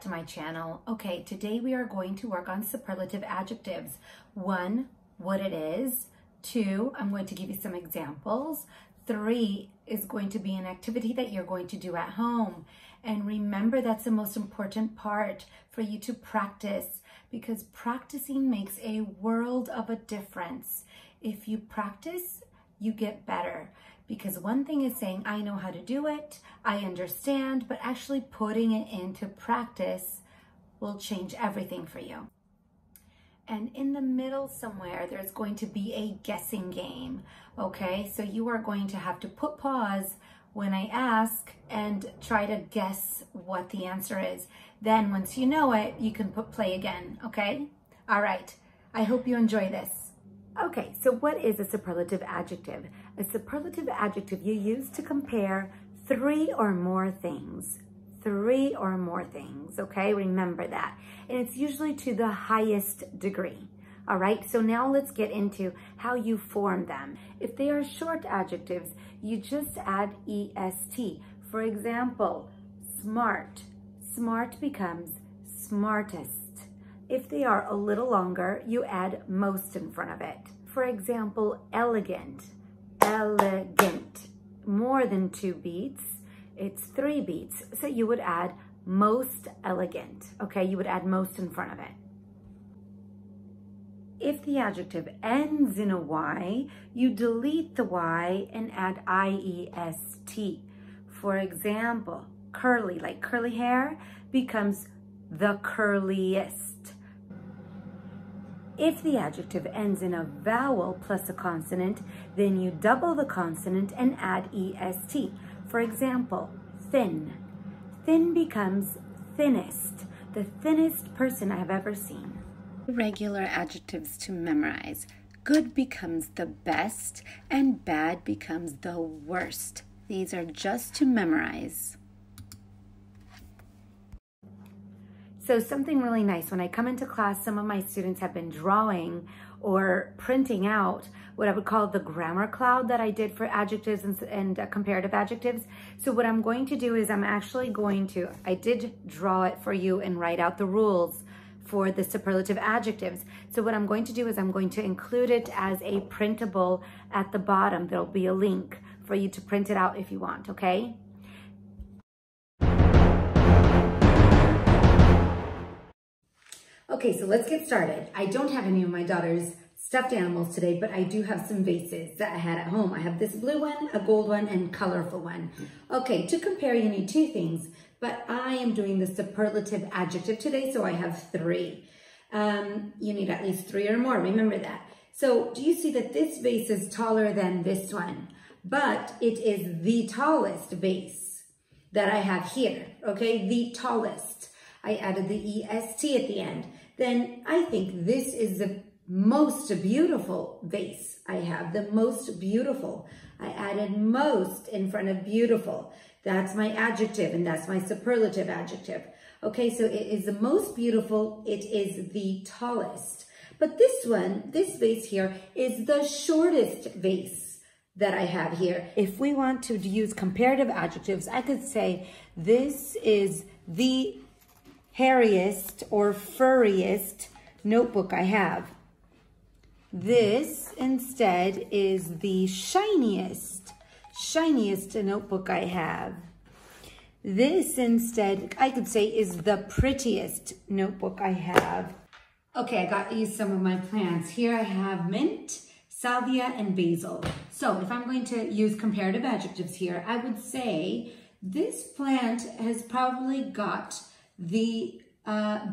back to my channel. Okay, today we are going to work on superlative adjectives. 1, what it is. 2, I'm going to give you some examples. 3 is going to be an activity that you're going to do at home. And remember, that's the most important part for you to practice, because practicing makes a world of a difference. If you practice, you get better. Because one thing is saying, I know how to do it, I understand, but actually putting it into practice will change everything for you. And in the middle somewhere, there's going to be a guessing game, okay? So you are going to have to put pause when I ask and try to guess what the answer is. Then once you know it, you can put play again, okay? All right, I hope you enjoy this. Okay, so what is a superlative adjective? A superlative adjective you use to compare 3 or more things. 3 or more things, okay? Remember that. And it's usually to the highest degree. All right, so now let's get into how you form them. If they are short adjectives, you just add est. For example, smart. Smart becomes smartest. If they are a little longer, you add most in front of it. For example, elegant, elegant. More than 2 beats, it's 3 beats. So you would add most elegant, okay? You would add most in front of it. If the adjective ends in a Y, you delete the Y and add iest. For example, curly, like curly hair, becomes the curliest. If the adjective ends in a vowel plus a consonant, then you double the consonant and add est. For example, thin. Thin becomes thinnest, the thinnest person I've ever seen. Regular adjectives to memorize. Good becomes the best and bad becomes the worst. These are just to memorize. So something really nice, when I come into class, some of my students have been drawing or printing out what I would call the grammar cloud that I did for adjectives and comparative adjectives. So what I'm going to do is I did draw it for you and write out the rules for the superlative adjectives. So what I'm going to do is I'm going to include it as a printable at the bottom. There'll be a link for you to print it out if you want, okay? Okay, so let's get started. I don't have any of my daughter's stuffed animals today, but I do have some vases that I had at home. I have this blue one, a gold one, and colorful one. Okay, to compare, you need 2 things, but I am doing the superlative adjective today, so I have 3. You need at least 3 or more, remember that. So do you see that this vase is taller than this one? But it is the tallest vase that I have here, okay? The tallest. I added the est at the end. Then I think this is the most beautiful vase I have, the most beautiful. I added most in front of beautiful. That's my adjective and that's my superlative adjective. Okay, so it is the most beautiful, it is the tallest. But this one, this vase here, is the shortest vase that I have here. If we want to use comparative adjectives, I could say this is the hairiest or furriest notebook I have. This instead is the shiniest notebook I have. This instead, I could say, is the prettiest notebook I have. Okay, I got to use some of my plants. Here I have mint, salvia, and basil. So if I'm going to use comparative adjectives here, I would say this plant has probably got the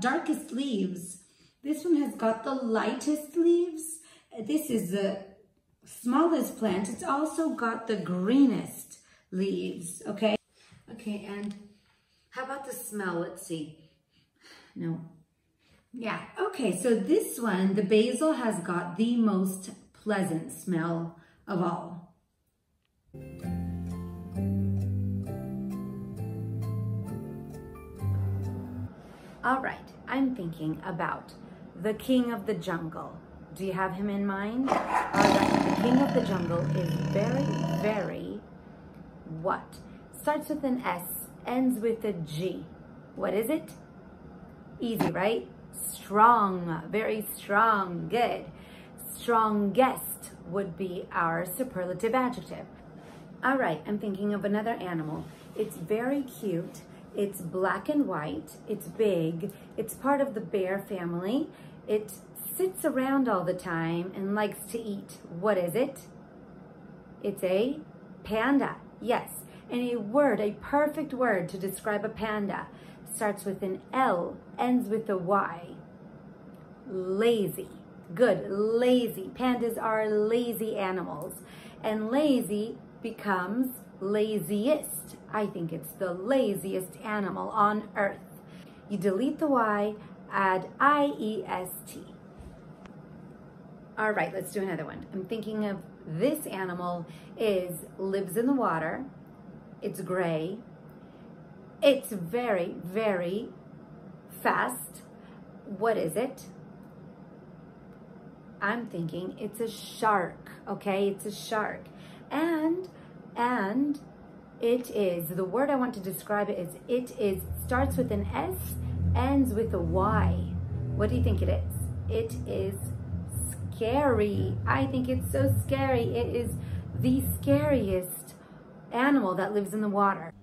darkest leaves. This one has got the lightest leaves. This is the smallest plant. It's also got the greenest leaves, okay? Okay, and how about the smell? Let's see. No. Yeah, okay, so this one, the basil, has got the most pleasant smell of all. All right, I'm thinking about the king of the jungle. Do you have him in mind? All right, the king of the jungle is very, very what? Starts with an S, ends with a G. What is it? Easy, right? Strong, very strong, good. Strongest would be our superlative adjective. All right, I'm thinking of another animal. It's very cute. It's black and white. It's big. It's part of the bear family. It sits around all the time and likes to eat. What is it? It's a panda. Yes. And a word, a perfect word to describe a panda, starts with an L, ends with a Y. Lazy. Good. Lazy. Pandas are lazy animals. And lazy becomes laziest. I think it's the laziest animal on earth. You delete the Y, add I-E-S-T. All right, let's do another one. I'm thinking of this animal lives in the water. It's gray. It's very, very fast. What is it? I'm thinking it's a shark, okay? It's a shark. And it is, the word I want to describe it is, starts with an S, ends with a Y. What do you think it is? It is scary. I think it's so scary. It is the scariest animal that lives in the water.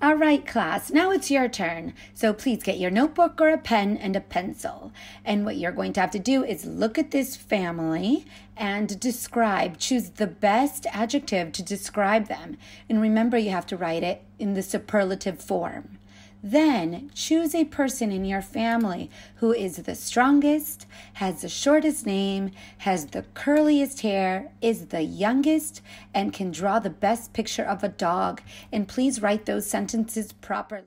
All right, class, now it's your turn. So please get your notebook or a pen and a pencil. And what you're going to have to do is look at this family and choose the best adjective to describe them. And remember, you have to write it in the superlative form. Then choose a person in your family who is the strongest, has the shortest name, has the curliest hair, is the youngest, and can draw the best picture of a dog. And please write those sentences properly.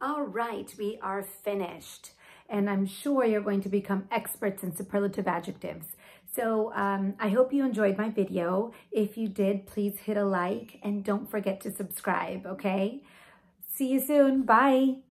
All right, we are finished. And I'm sure you're going to become experts in superlative adjectives. So I hope you enjoyed my video. If you did, please hit a like and don't forget to subscribe, okay? See you soon. Bye.